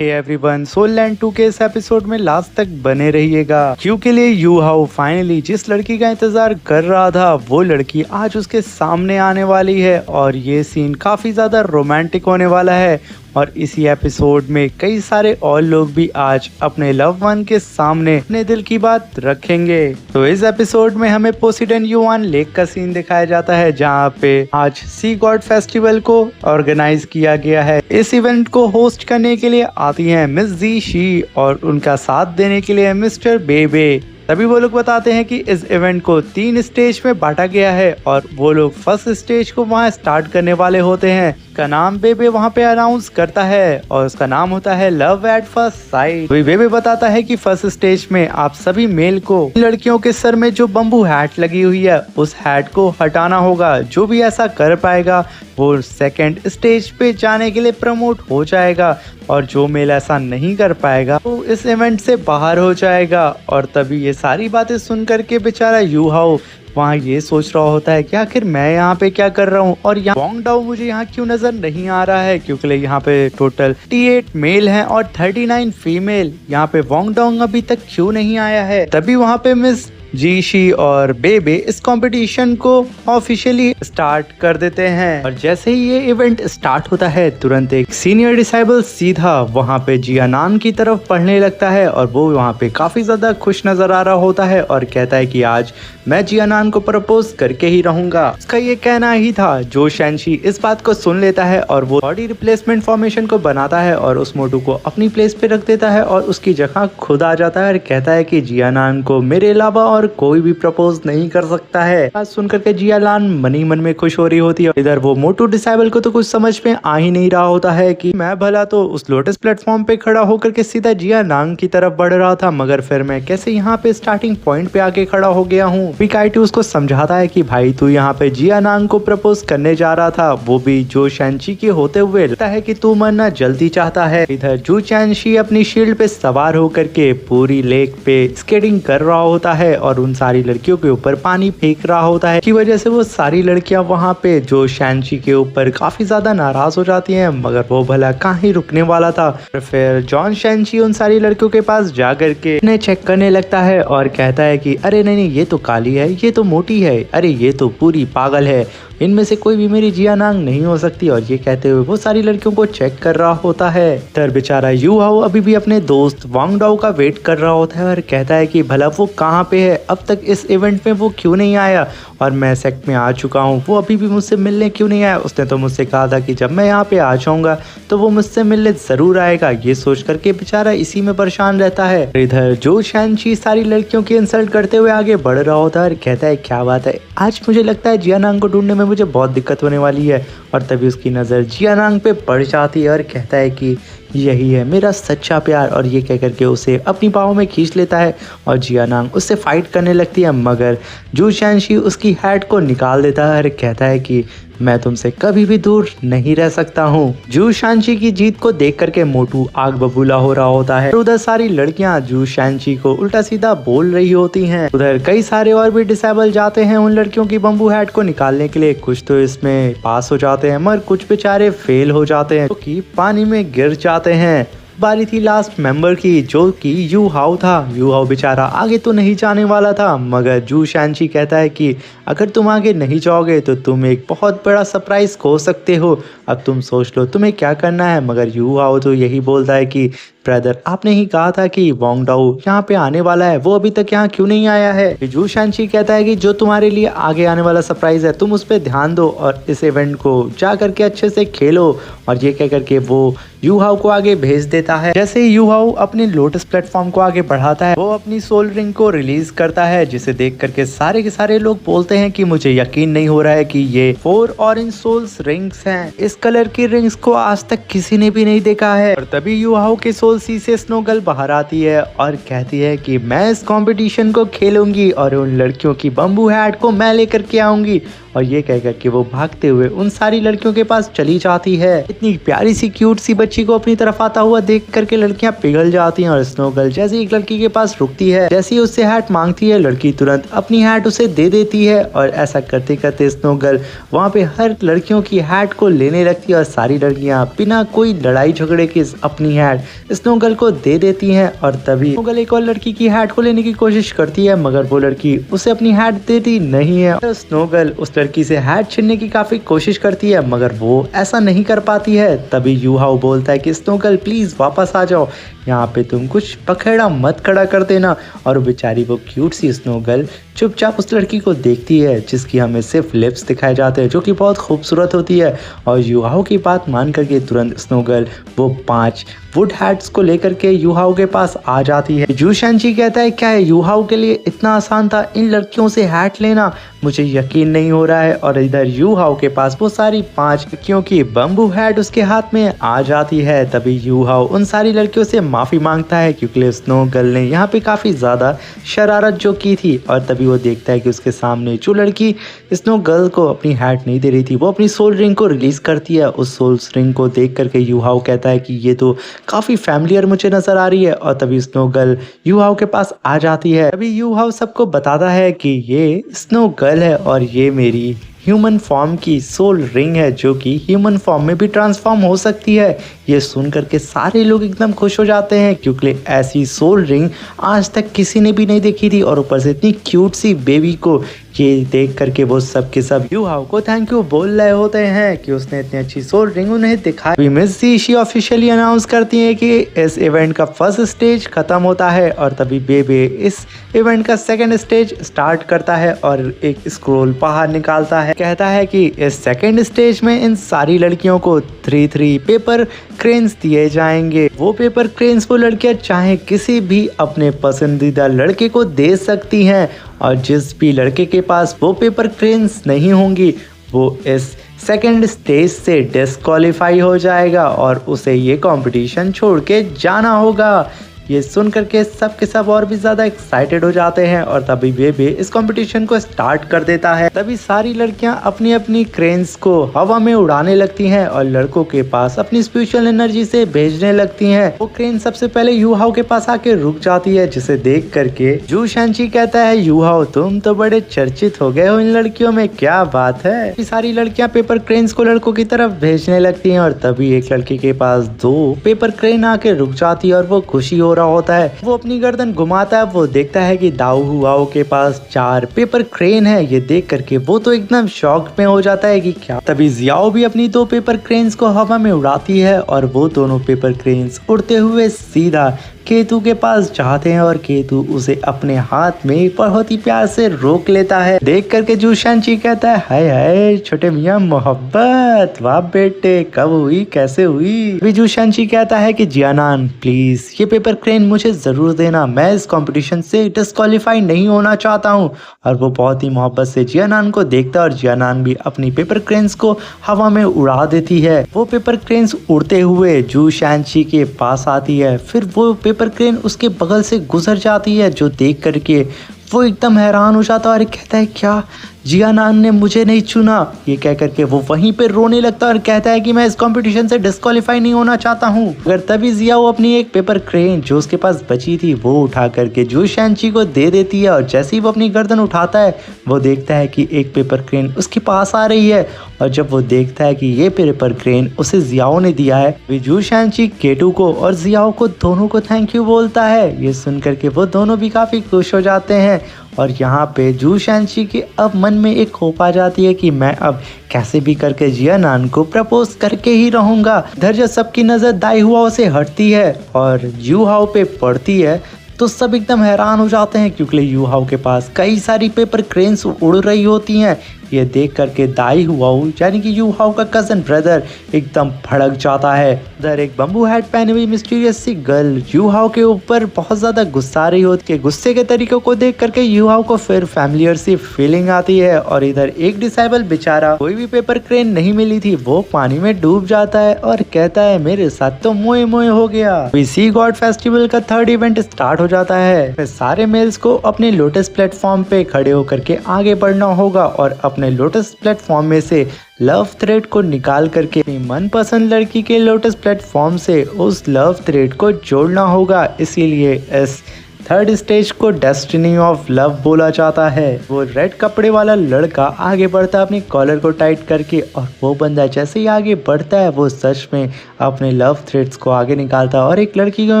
Everyone, soul land 2 के इस episode में लास्ट तक बने रहिएगा क्योंकि लिए यू हाउ फाइनली जिस लड़की का इंतजार कर रहा था वो लड़की आज उसके सामने आने वाली है और ये सीन काफी ज्यादा रोमांटिक होने वाला है। और इसी एपिसोड में कई सारे और लोग भी आज अपने लव वन के सामने अपने दिल की बात रखेंगे। तो इस एपिसोड में हमें पोसीडन युआन लेक का सीन दिखाया जाता है जहाँ पे आज सी गॉड फेस्टिवल को ऑर्गेनाइज किया गया है। इस इवेंट को होस्ट करने के लिए आती हैं मिस जी शी और उनका साथ देने के लिए मिस्टर बेबे। तभी वो लोग बताते हैं कि इस इवेंट को 3 स्टेज में बांटा गया है और वो लोग फर्स्ट स्टेज को वहाँ स्टार्ट करने वाले होते हैं। का नाम बेबे वहाँ पे अनाउंस करता है और उसका नाम होता है लव एट फर्स्ट साइट। बेबे बताता है कि फर्स्ट स्टेज में आप सभी मेल को लड़कियों के सर में जो बम्बू हैट लगी हुई है उस हैट को हटाना होगा। जो भी ऐसा कर पाएगा वो सेकंड स्टेज पे जाने के लिए प्रमोट हो जाएगा और जो मेल ऐसा नहीं कर पाएगा वो इस इवेंट से बाहर हो जाएगा। और तभी ये सारी बातें सुन करके बेचारा यू हाउ वहाँ ये सोच रहा होता है कि आखिर मैं यहाँ पे क्या कर रहा हूँ और यहाँ वोंग डाओ मुझे यहाँ क्यों नजर नहीं आ रहा है, क्योंकि यहाँ पे टोटल 38 मेल हैं और 39 फीमेल। यहाँ पे वोंग डाओ अभी तक क्यों नहीं आया है। तभी वहाँ पे मिस जी शी और बेबे इस कंपटीशन को ऑफिशियली स्टार्ट कर देते हैं। और जैसे ही ये इवेंट स्टार्ट होता है तुरंत एक सीनियर डिसाइबल सीधा वहाँ पे जियानान की तरफ पढ़ने लगता है और वो वहाँ पे काफी ज्यादा खुश नजर आ रहा होता है और कहता है कि आज मैं जियानान को प्रपोज करके ही रहूंगा। उसका ये कहना ही था। जो शैनशी इस बात को सुन लेता है और वो बॉडी रिप्लेसमेंट फॉर्मेशन को बनाता है और उस मोटू को अपनी प्लेस पे रख देता है और उसकी जगह खुद आ जाता है और कहता है कि जियानान को मेरे अलावा और कोई भी प्रपोज नहीं कर सकता है। बात सुनकर के जियालान मन ही मन में खुश हो रही होती है। इधर वो मोटू डिसाइबल को तो कुछ समझ में आ ही नहीं रहा होता है कि मैं भला तो उस लोटस प्लेटफॉर्म पे खड़ा होकर के सीधा जियानांग की तरफ बढ़ रहा था, मगर फिर मैं कैसे यहाँ पे स्टार्टिंग पॉइंट पे आके खड़ा हो गया हूँ। पिकाइटू उसको समझाता है कि भाई तू यहाँ पे जियानांग को प्रपोज करने जा रहा था, वो भी जो शैनची के होते हुए। लगता है कि तू मरना जल्दी चाहता है। इधर जू चैनशी अपनी शील्ड पे सवार होकर के पूरी लेक पे स्केटिंग कर रहा होता है और उन सारी लड़कियों के ऊपर पानी फेंक रहा होता है की वजह से वो सारी लड़कियां वहाँ पे जो शैनची के ऊपर काफी ज्यादा नाराज हो जाती हैं, मगर वो भला कहाँ ही रुकने वाला था। फिर जॉन शैनची उन सारी लड़कियों के पास जा करके उन्हें चेक करने लगता है और कहता है कि अरे नहीं ये तो काली है, ये तो मोटी है, अरे ये तो पूरी पागल है, इनमें से कोई भी मेरी जियानांग नहीं हो सकती। और ये कहते हुए वो सारी लड़कियों को चेक कर रहा होता है। तर बेचारा यू हाउ अभी भी अपने दोस्त वांग डाओ का वेट कर रहा होता है और कहता है कि भला वो कहाँ पे है, अब तक इस इवेंट में वो क्यों नहीं आया और मैं सेक्ट में आ चुका हूँ, वो अभी भी मुझसे मिलने क्यों नहीं आया। उसने तो मुझसे कहा था कि जब मैं यहाँ पे आ जाऊंगा तो वो मुझसे मिलने जरूर आएगा। ये सोच करके बेचारा इसी में परेशान रहता है। इधर जो शैनची सारी लड़कियों की इंसल्ट करते हुए आगे बढ़ रहा होता है और कहता है क्या बात है, आज मुझे लगता है जियानांग को ढूंढने में मुझे बहुत दिक्कत होने वाली है। और तभी उसकी नज़र जियानांग पे पड़ जाती है और कहता है कि यही है मेरा सच्चा प्यार। और ये कह करके उसे अपनी बाहों में खींच लेता है और जियानांग उससे फाइट करने लगती है, मगर जू शैनशी उसकी हैट को निकाल देता है और कहता है कि मैं तुमसे कभी भी दूर नहीं रह सकता हूँ। जू शैनशी की जीत को देख करके मोटू आग बबूला हो रहा होता है। उधर सारी लड़कियां जू शैनशी को उल्टा सीधा बोल रही होती हैं। उधर कई सारे और भी डिसेबल जाते हैं उन लड़कियों की बम्बू हैट को निकालने के लिए। कुछ तो इसमें पास हो जाते हैं मगर कुछ बेचारे फेल हो जाते हैं तो कि पानी में गिर जाते हैं। बारी थी लास्ट मेंबर की जो कि यू हाउ था। यू हाउ बेचारा आगे तो नहीं जाने वाला था, मगर जू शैनशी कहता है कि अगर तुम आगे नहीं जाओगे तो तुम एक बहुत बड़ा सरप्राइज खो सकते हो, अब तुम सोच लो तुम्हें क्या करना है। मगर यू हाउ तो यही बोलता है कि ब्रदर आपने ही कहा था कि वोंग डाओ यहाँ पे आने वाला है, वो अभी तक यहाँ क्यों नहीं आया है। जू शैनशी कहता है कि जो तुम्हारे लिए आगे आने वाला सरप्राइज है तुम उस पर ध्यान दो और इस इवेंट को जा करके अच्छे से खेलो। और ये कह करके वो यू हाउ को आगे भेज देता है। जैसे ही यू हाउ अपने लोटस प्लेटफॉर्म को आगे बढ़ाता है वो अपनी सोल रिंग को रिलीज करता है, जिसे देख करके सारे के सारे लोग बोलते हैं कि मुझे यकीन नहीं हो रहा है कि ये 4 ऑरेंज सोल्स रिंग्स हैं। इस कलर की रिंग्स को आज तक किसी ने भी नहीं देखा है। और तभी यू हाउ के सोल सी से स्नोगल बाहर आती है और कहती है कि मैं इस कंपटीशन को खेलूंगी और उन लड़कियों की बम्बू हैट को मैं लेकर के आऊंगी और ये कह कर के वो भागते हुए उन सारी लड़कियों के पास चली जाती है। इतनी प्यारी सी क्यूट सी बच्ची को अपनी तरफ आता हुआ देख करके लड़कियां पिघल जाती हैं और स्नो गर्ल जैसे एक लड़की के पास रुकती है, जैसे ही उससे हैट मांगती है, लड़की तुरंत अपनी हैट उसे दे देती है और ऐसा करते करते स्नो गर्ल वहाँ पे हर लड़कियों की हैट को लेने लगती है और सारी लड़कियां बिना कोई लड़ाई झगड़े के अपनी हैट स्नो गर्ल को दे देती हैं। और तभी स्नो गर्ल एक और लड़की की हैट को लेने की कोशिश करती है, मगर वो लड़की उसे अपनी हैट देती नहीं है। तो स्नो गर्ल उस लड़की से हैट छीनने की काफी कोशिश करती है, मगर वो ऐसा नहीं कर पाती है। तभी यू हाउ बोलता है कि स्नो गर्ल प्लीज वापस आ जाओ, यहाँ पे तुम कुछ पखेड़ा मत खड़ा कर देना। और बेचारी वो क्यूट सी स्नो गर्ल चुपचाप उस लड़की को देखती है, जिसकी हमें सिर्फ लिप्स दिखाए जाते हैं, जो कि बहुत खूबसूरत होती है। और यू हाउ की बात मान करके तुरंत स्नो गर्ल वो 5 वुड हैट्स को लेकर के यू हाउ के पास आ जाती है। जू शैनची कहता है क्या है यू हाउ के लिए इतना आसान था इन लड़कियों से हैट लेना, मुझे यकीन नहीं हो रहा है। और इधर यू हाउ के पास वो सारी 5 लड़कियों की बम्बू हैट उसके हाथ में आ जाती है। तभी यू हाउ उन सारी लड़कियों से माफी मांगता है क्योंकि स्नो गर्ल ने यहाँ पे काफी ज्यादा शरारत जो की थी। और तभी वो देखता है कि उसके सामने जो लड़की स्नो गर्ल को अपनी हैट नहीं दे रही थी, वो अपनी सोल रिंग को रिलीज करती है। उस सोल रिंग को देख करके यू हाउ कहता है कि ये तो काफी फैमिलियर मुझे नजर आ रही है। और तभी स्नो गर्ल यू हाउ के पास आ जाती है। तभी यू हाउ सबको बताता है कि ये स्नो गर्ल है और ये मेरी ह्यूमन फॉर्म की सोल रिंग है, जो कि ह्यूमन फॉर्म में भी ट्रांसफॉर्म हो सकती है। ये सुन करके सारे लोग एकदम खुश हो जाते हैं क्योंकि ऐसी सोल रिंग आज तक किसी ने भी नहीं देखी थी। और ऊपर से इतनी क्यूट सी बेबी को ये देख करके वो सब के सब यू हाउ को थैंक यू बोल रहे होते हैं कि उसने इतनी अच्छी सोल रिंग उन्हें दिखाई। मिस सी ऑफिशियली अनाउंस करती है कि इस इवेंट का फर्स्ट स्टेज खत्म होता है और तभी बेबे इस इवेंट का सेकंड स्टेज स्टार्ट करता है और एक स्क्रोल बाहर निकालता है। कहता है कि इस सेकंड स्टेज में इन सारी लड़कियों को 3 पेपर क्रेन्स दिए जाएंगे। वो पेपर क्रेन्स वो लड़कियां चाहे किसी भी अपने पसंदीदा लड़के को दे सकती हैं और जिस भी लड़के के पास वो पेपर क्रेन्स नहीं होंगी वो इस सेकंड स्टेज से डिस्क्वालीफाई हो जाएगा और उसे ये कंपटीशन छोड़ के जाना होगा। ये सुन करके सब के सब और भी ज्यादा एक्साइटेड हो जाते हैं और तभी बेबे इस कंपटीशन को स्टार्ट कर देता है। तभी सारी लड़कियां अपनी अपनी क्रेन्स को हवा में उड़ाने लगती हैं और लड़कों के पास अपनी स्पिरिचुअल एनर्जी से भेजने लगती हैं। वो क्रेन सबसे पहले यू हाउ के पास आके रुक जाती है, जिसे देख करके जू शैनची कहता है यू हाउ तुम तो बड़े चर्चित हो गए हो इन लड़कियों में, क्या बात है। सारी लड़कियां पेपर क्रेन्स को लड़कों की तरफ भेजने लगती हैं और तभी एक लड़की के पास 2 पेपर क्रेन आके रुक जाती है और वो खुशी हो होता है। वो अपनी गर्दन घुमाता है, वो देखता है कि दाऊ हुआओ के पास 4 पेपर क्रेन है। ये देख करके वो तो एकदम शॉक में हो जाता है कि क्या। तभी जियाओ भी अपनी 2 पेपर क्रेन्स को हवा में उड़ाती है और वो दोनों पेपर क्रेन्स उड़ते हुए सीधा केतु के पास जाते हैं और केतु उसे अपने हाथ में बहुत ही प्यार से रोक लेता है। देख करके जू शैनची कहता है हाय हाय छोटे मियाँ मोहब्बत, वाह बेटे कब हुई कैसे हुई। अभी जू शैनची कहता है कि जियानान प्लीज ये पेपर क्रेन मुझे जरूर देना, मैं इस कंपटीशन से डिस्क्वालीफाई नहीं होना चाहता हूँ। और वो बहुत ही मोहब्बत से जियानान को देखता है और जियानान भी अपनी पेपर क्रेन्स को हवा में उड़ा देती है। वो पेपर क्रेन्स उड़ते हुए जू शैनची के पास आती है, फिर वो पेपर क्रेन उसके बगल से गुजर जाती है, जो देख करके वो एकदम हैरान हो जाता है और कहता है क्या जियानान ने मुझे नहीं चुना। ये कह करके वो वहीं पे रोने लगता है और कहता है कि मैं इस कंपटीशन से डिस्क्वालीफाई नहीं होना चाहता हूँ। अगर तभी जियाओ अपनी एक पेपर क्रेन जो उसके पास बची थी वो उठा करके जू शैनची को दे देती है और जैसे ही वो अपनी गर्दन उठाता है वो देखता है कि एक पेपर क्रेन उसके पास आ रही है। और जब वो देखता है कि ये पेपर क्रेन उसे जियाओ ने दिया है, जू शैनची केटू को और जियाओ को दोनों को थैंक यू बोलता है। ये सुन करके वो दोनों भी काफी खुश हो जाते हैं और यहाँ पे जू शैनची के अब मन में एक होप आ जाती है कि मैं अब कैसे भी करके जियानान को प्रपोज करके ही रहूंगा। इधर जब सबकी नजर दाई हुआ से हटती है और यू हाउ पे पड़ती है तो सब एकदम हैरान हो जाते हैं क्योंकि यू हाउ के पास कई सारी पेपर क्रेन्स उड़ रही होती हैं। ये देख करके दाई हुआऊ यानी कि यू हाउ का कजन ब्रदर एकदम भड़क जाता है। उधर एक बम्बू हैट पहनी हुई मिस्टीरियस सी गर्ल यू हाउ के ऊपर बहुत ज्यादा गुस्सा रही होती है। गुस्से के तरीकों को देख करके यू हाउ को फिर फैमिलियर सी फीलिंग आती है और इधर एक डिसेबल बेचारा कोई भी पेपर क्रेन नहीं मिली थी, वो पानी में डूब जाता है और कहता है मेरे साथ तो मोए मोए हो गया। सी गॉड फेस्टिवल का 3rd इवेंट स्टार्ट हो जाता है। फिर सारे मेल्स को अपने लोटस प्लेटफॉर्म पे खड़े होकर के आगे बढ़ना होगा और अपने अपने लोटस प्लेटफॉर्म में से लव थ्रेड को निकाल करके अपनी मनपसंद लड़की के लोटस प्लेटफॉर्म से उस लव थ्रेड को जोड़ना होगा। इसीलिए इस थर्ड स्टेज को डेस्टिनी ऑफ लव बोला जाता है। वो रेड कपड़े वाला लड़का आगे बढ़ता है अपनी कॉलर को टाइट करके, और वो बंदा जैसे ही आगे बढ़ता है वो सच में अपने लव थ्रेड्स को आगे निकालता है और एक लड़की को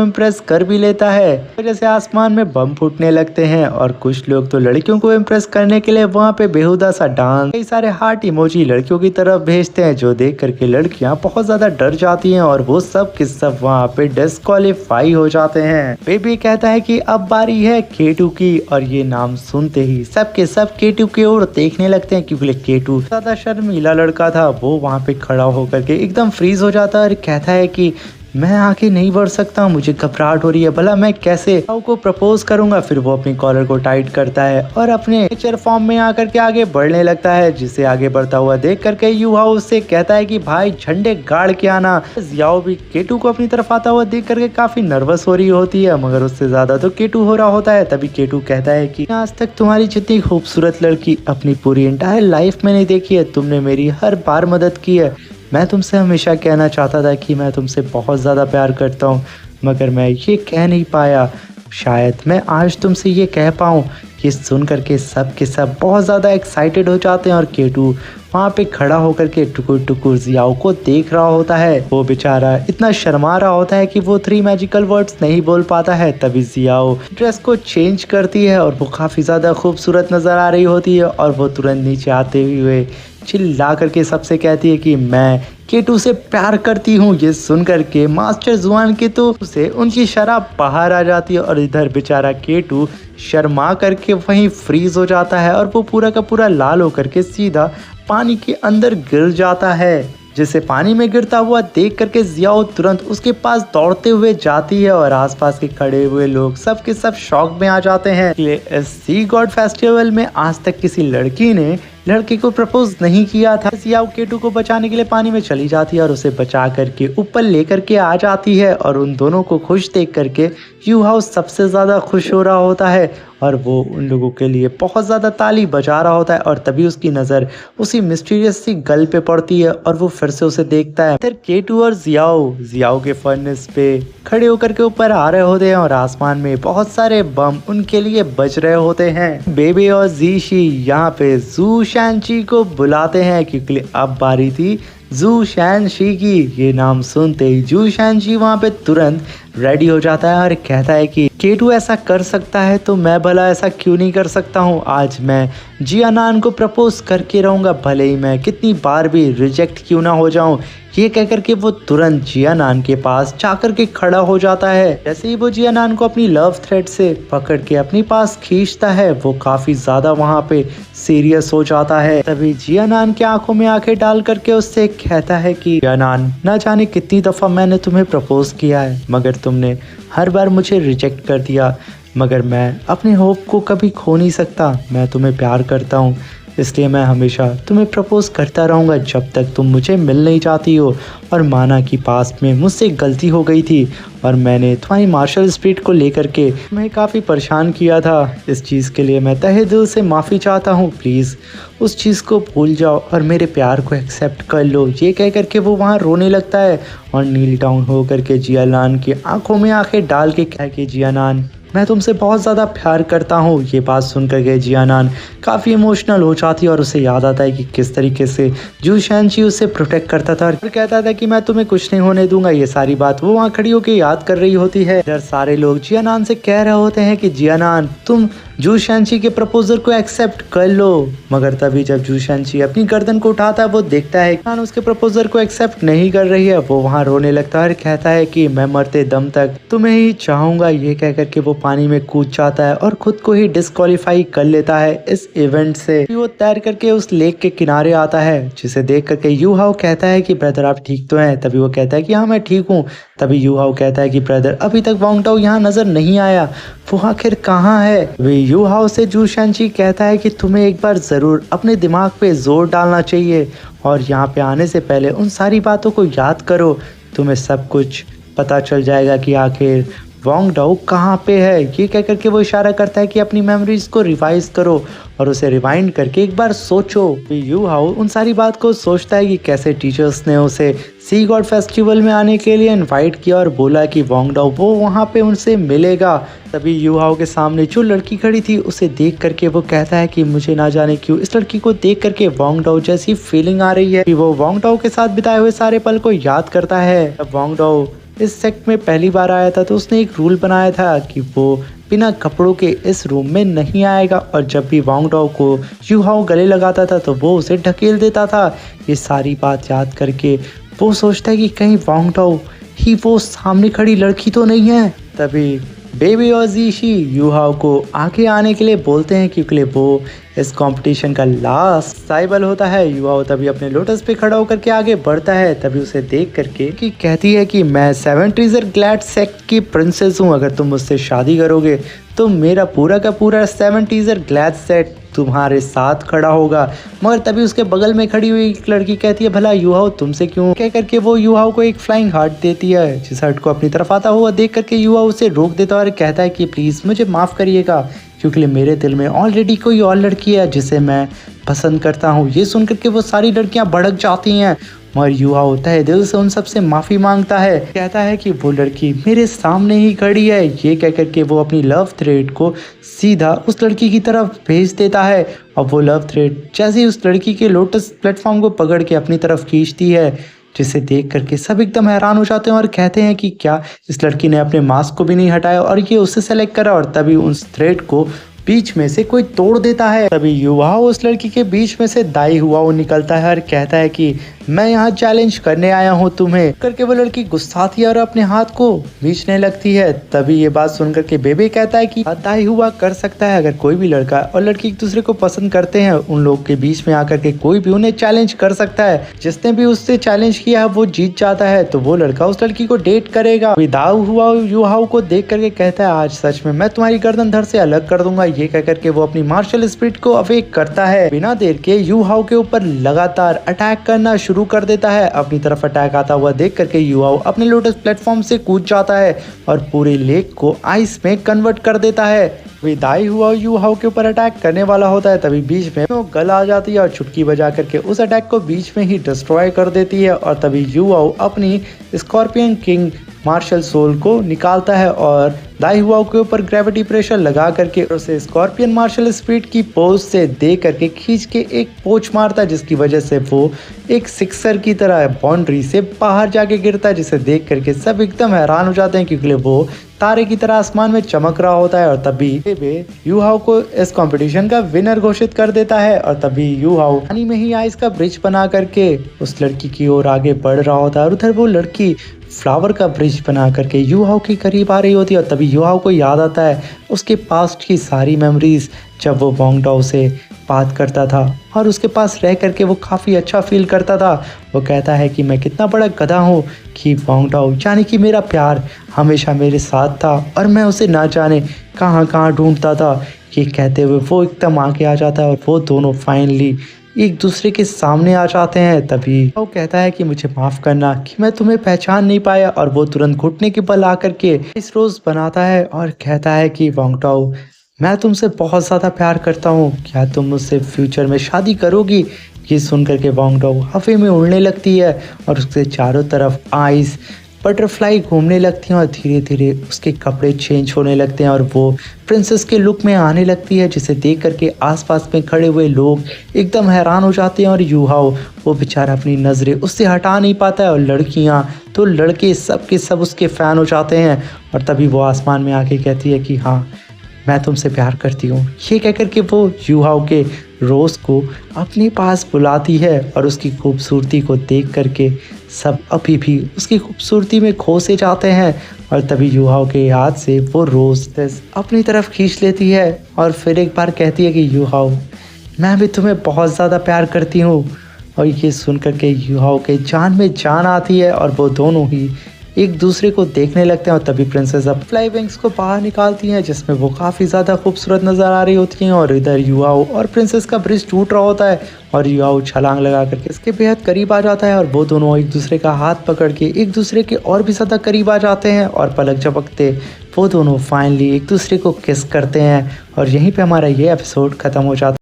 इम्प्रेस कर भी लेता है। जैसे आसमान में बम फूटने लगते हैं और कुछ लोग तो लड़कियों को इम्प्रेस करने के लिए वहाँ पे बेहुदा सा डांस, कई सारे हार्ट इमोजी लड़कियों की तरफ भेजते हैं, जो देख करके लड़कियां बहुत ज्यादा डर जाती हैं और वो सब के सब वहाँ पे डिस्क्वालीफाई हो जाते हैं। बेबी कहता है कि अब बारी है केटू की, और ये नाम सुनते ही सब के सब केटू की ओर देखने लगते हैं, क्योंकि केटू ज्यादा शर्मीला लड़का था। वो वहाँ पे खड़ा होकर के एकदम फ्रीज हो जाता है और कहता है कि मैं आगे नहीं बढ़ सकता, मुझे घबराहट हो रही है, भला मैं कैसे को प्रपोज करूंगा। फिर वो अपनी कॉलर को टाइट करता है और अपने नेचर फॉर्म में आकर के आगे बढ़ने लगता है, जिसे आगे बढ़ता हुआ देख करके यूहाओ उससे कहता है कि भाई झंडे गाड़ के आना। जियाओ भी केटू को अपनी तरफ आता हुआ देख करके काफी नर्वस हो रही होती है, मगर उससे ज्यादा तो केटू हो रहा होता है। तभी केटू कहता है कि आज तक तुम्हारी जितनी खूबसूरत लड़की अपनी पूरी एंटायर लाइफ में नहीं देखी है, तुमने मेरी हर बार मदद की है। मैं तुमसे हमेशा कहना चाहता था कि मैं तुमसे बहुत ज़्यादा प्यार करता हूँ, मगर मैं ये कह नहीं पाया। शायद मैं आज तुमसे ये कह पाऊँ। ये सुन करके सब के सब बहुत ज़्यादा एक्साइटेड हो जाते हैं और केटू वहाँ पे खड़ा होकर के टुकुर टुकुर जियाओ को देख रहा होता है। वो बेचारा इतना शर्मा रहा होता है कि वो 3 मैजिकल वर्ड्स नहीं बोल पाता है। तभी जियाओ ड्रेस को चेंज करती है और वो काफ़ी ज़्यादा खूबसूरत नज़र आ रही होती है, और वो तुरंत नीचे आते हुए चिल्ला करके सबसे कहती है कि मैं केटू से प्यार करती हूँ। ये सुन करके मास्टर जुआन के तो उसे उनकी शराब बाहर आ जाती है, और इधर बेचारा केटू शर्मा करके वहीं फ्रीज हो जाता है और वो पूरा का पूरा लाल होकर के सीधा पानी के अंदर गिर जाता है। जिसे पानी में गिरता हुआ देख करके जियाओ तुरंत उसके पास दौड़ते हुए जाती है, और आसपास के खड़े हुए लोग सब के सब शॉक में आ जाते हैं। इस सी गॉड फेस्टिवल में आज तक किसी लड़की ने लड़के को प्रपोज नहीं किया था। जियाओ केटू को बचाने के लिए पानी में चली जाती है और उसे बचा करके ऊपर लेकर के आ जाती है, और उन दोनों को खुश देख करके यूहाओ सबसे ज़्यादा खुश हो रहा होता है और वो उन लोगों के लिए बहुत ज़्यादा ताली बजा रहा होता है। और तभी उसकी नज़र उसी मिस्टीरियस सी गर्ल पे पड़ती है और वो फिर से उसे देखता है। फिर केटू और जियाओ के फर्नेस पे खड़े होकर के ऊपर आ रहे होते हैं और आसमान में बहुत सारे बम उनके लिए बज रहे होते हैं। बेबी और जीशी यहाँ पे जू शैनची को बुलाते हैं, क्योंकि अब बारी थी जू शैनशी की। ये नाम सुनते ही जू शैनशी वहाँ पे तुरंत रेडी हो जाता है और कहता है कि केटू ऐसा कर सकता है तो मैं भला ऐसा क्यों नहीं कर सकता हूँ। आज मैं जियानान को प्रपोज करके रहूँगा, भले ही मैं कितनी बार भी रिजेक्ट क्यों ना हो जाऊँ। ये कहकर के वो तुरंत जियानान के पास जाकर के खड़ा हो जाता है। जैसे ही वो जियानान को अपनी लव थ्रेड से पकड़ के अपने पास खींचता है, वो काफी ज्यादा वहाँ पे सीरियस हो जाता है। तभी जियानान के आंखों में आंखें डाल करके उससे कहता है कि जियानान, ना जाने कितनी दफा मैंने तुम्हें प्रपोज किया है, मगर तुमने हर बार मुझे रिजेक्ट कर दिया, मगर मैं अपने होप को कभी खो नहीं सकता। मैं तुम्हें प्यार करता हूँ, इसलिए मैं हमेशा तुम्हें प्रपोज करता रहूँगा जब तक तुम मुझे मिल नहीं चाहती हो। और माना कि पास में मुझसे गलती हो गई थी और मैंने तुम्हारी मार्शल स्पिरिट को लेकर के तुम्हें काफ़ी परेशान किया था। इस चीज़ के लिए मैं तहे दिल से माफ़ी चाहता हूँ। प्लीज़ उस चीज़ को भूल जाओ और मेरे प्यार को एक्सेप्ट कर लो। ये कह करके वो वहाँ रोने लगता है और नील डाउन हो करके जियानान की आंखों में आंखें डाल के कह के, जियानान मैं तुमसे बहुत ज़्यादा प्यार करता हूँ। ये बात सुनकर के जियानान काफ़ी इमोशनल हो जाती है और उसे याद आता है कि किस तरीके से जू शैनची उसे प्रोटेक्ट करता था और कहता था कि मैं तुम्हें कुछ नहीं होने दूंगा। ये सारी बात वो वहाँ खड़ी होकर याद कर रही होती है। इधर सारे लोग जियानान से कह रहे होते हैं कि जियानान तुम जू शैनची के प्रपोजल को एक्सेप्ट कर लो, मगर तभी जब जू शैनची अपनी गर्दन को उठाता है वो देखता है कि उसके प्रपोजल को एक्सेप्ट नहीं कर रही है। वो वहाँ रोने लगता है और कहता है कि मैं मरते दम तक तुम्हें ही चाहूंगा। ये कह करके वो पानी में कूद जाता है और खुद को ही डिस्क्वालीफाई कर लेता है इस इवेंट से। वो तैर करके उस लेक के किनारे आता है, जिसे देख करके यूहाओ कहता है कि ब्रदर आप ठीक तो हैं? तभी वो कहता है कि हाँ मैं ठीक हूँ। तभी यूहाओ कहता है कि ब्रदर अभी तक वांग टाओ यहाँ नजर नहीं आया, वो आखिर कहाँ है? वे यूहाओ से जू शैनची कहता है कि तुम्हें एक बार ज़रूर अपने दिमाग पे जोर डालना चाहिए और यहाँ पे आने से पहले उन सारी बातों को याद करो। तुम्हें सब कुछ पता चल जाएगा कि आखिर वोंग डाउ कहाँ पे है। ये कह करके वो इशारा करता है कि अपनी मेमोरीज को रिवाइज करो और उसे रिवाइंड करके एक बार सोचो। यू हाउ उन सारी बात को सोचता है कि कैसे टीचर्स ने उसे सी गॉड फेस्टिवल में आने के लिए इनवाइट किया और बोला कि वोंग डाउ वो वहाँ पे उनसे मिलेगा। तभी यू हाउ के सामने जो लड़की खड़ी थी उसे देख करके वो कहता है कि मुझे ना जाने क्यों इस लड़की को देख करके वोंग डाउ जैसी फीलिंग आ रही है कि वो वोंग डाउ के साथ बिताए हुए सारे पल को याद करता है। अब वोंग डाउ इस सेक्ट में पहली बार आया था तो उसने एक रूल बनाया था कि वो बिना कपड़ों के इस रूम में नहीं आएगा और जब भी वोंग डाउ को यू हाउ गले लगाता था तो वो उसे ढकेल देता था। ये सारी बात याद करके वो सोचता है कि कहीं वोंग डाउ ही वो सामने खड़ी लड़की तो नहीं है। तभी बेबी और जीशी यू हाउ को आगे आने के लिए बोलते हैं क्योंकि वो इस कंपटीशन का लास्ट साइबल होता है। यू हाउ तभी अपने लोटस पे खड़ा होकर के आगे बढ़ता है। तभी उसे देख करके कि कहती है कि मैं 7 ट्रीजर ग्लैड सेक्ट की प्रिंसेस हूँ, अगर तुम मुझसे शादी करोगे तो मेरा पूरा का पूरा 7 ट्रीजर ग्लैड सेट तुम्हारे साथ खड़ा होगा। मगर तभी उसके बगल में खड़ी हुई एक लड़की कहती है भला यू हाउ तुमसे क्यों, कह करके वो यू हाउ को एक फ्लाइंग हार्ट देती है। जिस हार्ट को अपनी तरफ आता हुआ देख करके यू हाउ उसे रोक देता है और कहता है कि प्लीज मुझे माफ करिएगा क्योंकि मेरे दिल में ऑलरेडी कोई और लड़की है जिसे मैं पसंद करता हूँ। ये सुन करके वो सारी लड़कियां भड़क जाती हैं मगर यू हाउ तहे दिल से उन सबसे माफी मांगता है, कहता है कि वो लड़की मेरे सामने ही खड़ी है। ये कह करके वो अपनी लव थ्रेड को सीधा उस लड़की की तरफ भेज देता है और वो लव थ्रेड जैसे ही उस लड़की के लोटस प्लेटफॉर्म को पकड़ के अपनी तरफ खींचती है, जिसे देख करके सब एकदम हैरान हो जाते हैं और कहते हैं कि क्या इस लड़की ने अपने मास्क को भी नहीं हटाया और ये उससे सेलेक्ट करा। और तभी उस थ्रेड को बीच में से कोई तोड़ देता है। तभी यू हाउ उस लड़की के बीच में से दाई हुआ वो निकलता है और कहता है कि मैं यहाँ चैलेंज करने आया हूँ तुम्हें। करके वो लड़की गुस्साती है और अपने हाथ को खींचने लगती है। तभी ये बात सुनकर के बेबी कहता है कि दाई हुआ कर सकता है, अगर कोई भी लड़का और लड़की एक दूसरे को पसंद करते हैं उन लोग के बीच में आकर के कोई भी उन्हें चैलेंज कर सकता है। जिसने भी उससे चैलेंज किया वो जीत जाता है तो वो लड़का उस लड़की को डेट करेगा। दाऊ हुआ यू हाउ को देख करके कहता है आज सच में मैं तुम्हारी गर्दन धड़ से अलग कर दूंगा। ये कह करके वो अपनी मार्शल स्पिरिट को अवेक करता है। बिना देर के यू हाउ के ऊपर लगातार अटैक करना शुरू कर देता है। अपनी तरफ अटैक आता हुआ देख करके यू हाउ अपने लोटस प्लेटफॉर्म से कूद जाता है और पूरे लेक को आइस में कन्वर्ट कर देता है। दाई हुआ यू हाउ के ऊपर अटैक करने वाला होता है तभी बीच में वो गल आ जाती है और चुटकी बजा करके उस अटैक को बीच में ही डिस्ट्रॉय कर देती है। और तभी यू हाउ अपनी स्कॉर्पियन किंग मार्शल सोल को निकालता है और दाई हुआ के ऊपर ग्रेविटी प्रेशर लगा करके उसे स्कॉर्पियन मार्शल स्पीड की पोज से दे करके खींच के एक पोच मारता है, जिसकी वजह से वो एक सिक्सर की तरह बाउंड्री से बाहर जाके गिरता है, जिसे देख करके सब एकदम हैरान हो जाते हैं क्योंकि वो तारे की तरह आसमान में चमक रहा होता है। और तभी वे यू हाउ को इस कंपटीशन का विनर घोषित कर देता है। और तभी यू हाउ पानी में ही आइस का ब्रिज बना करके उस लड़की की ओर आगे बढ़ रहा होता है और उधर वो लड़की फ्लावर का ब्रिज बना करके यू हाउ के करीब आ रही होती है। और तभी यू हाउ को याद आता है उसके पास्ट की सारी मेमोरीज, जब वो वोंग डाउ से बात करता था और उसके पास रह करके वो काफ़ी अच्छा फील करता था। वो कहता है कि मैं कितना बड़ा गधा हूँ कि वोंग डाउ यानी कि मेरा प्यार हमेशा मेरे साथ था और मैं उसे ना जाने कहाँ कहाँ ढूंढता था। ये कहते हुए वो एकदम आगे आ जाता है और वो दोनों फाइनली एक दूसरे के सामने आ जाते हैं। तभी वो कहता है कि मुझे माफ करना कि मैं तुम्हें पहचान नहीं पाया और वो तुरंत घुटने के बल आकर के इस रोज बनाता है और कहता है कि वोंग डाउ मैं तुमसे बहुत ज़्यादा प्यार करता हूँ, क्या तुम मुझसे फ्यूचर में शादी करोगी। ये सुन करके वोंग डाउ हवा में उड़ने लगती है और उसके चारों तरफ आइस बटरफ्लाई घूमने लगती हैं और धीरे धीरे उसके कपड़े चेंज होने लगते हैं और वो प्रिंसेस के लुक में आने लगती है, जिसे देख करके आसपास में खड़े हुए लोग एकदम हैरान हो जाते हैं। और यू हाउ वो बेचारा अपनी नज़रें उससे हटा नहीं पाता है और लड़कियां तो लड़के सब के सब उसके फ़ैन हो जाते हैं। और तभी वो आसमान में आके कहती है कि हाँ मैं तुमसे प्यार करती हूँ। ये कह करके वो यू हाउ के रोज़ को अपने पास बुलाती है और उसकी खूबसूरती को देख करके सब अभी भी उसकी खूबसूरती में खो से जाते हैं। और तभी यू हाउ के हाथ से वो रोज़ अपनी तरफ खींच लेती है और फिर एक बार कहती है कि यू हाउ मैं भी तुम्हें बहुत ज़्यादा प्यार करती हूँ। और ये सुन करके यू हाउ के जान में जान आती है और वो दोनों ही एक दूसरे को देखने लगते हैं। और तभी प्रिंसेस अब फ्लाई विंग्स को बाहर निकालती हैं, जिसमें वो काफ़ी ज़्यादा खूबसूरत नज़र आ रही होती हैं। और इधर यू हाउ और प्रिंसेस का ब्रिज टूट रहा होता है और यू हाउ छलांग लगा करके इसके बेहद करीब आ जाता है और वो दोनों एक दूसरे का हाथ पकड़ के एक दूसरे के और भी ज़्यादा करीब आ जाते हैं। और पलक झपकते वो दोनों फाइनली एक दूसरे को किस करते हैं और यहीं पे हमारा ये एपिसोड खत्म हो जाता है।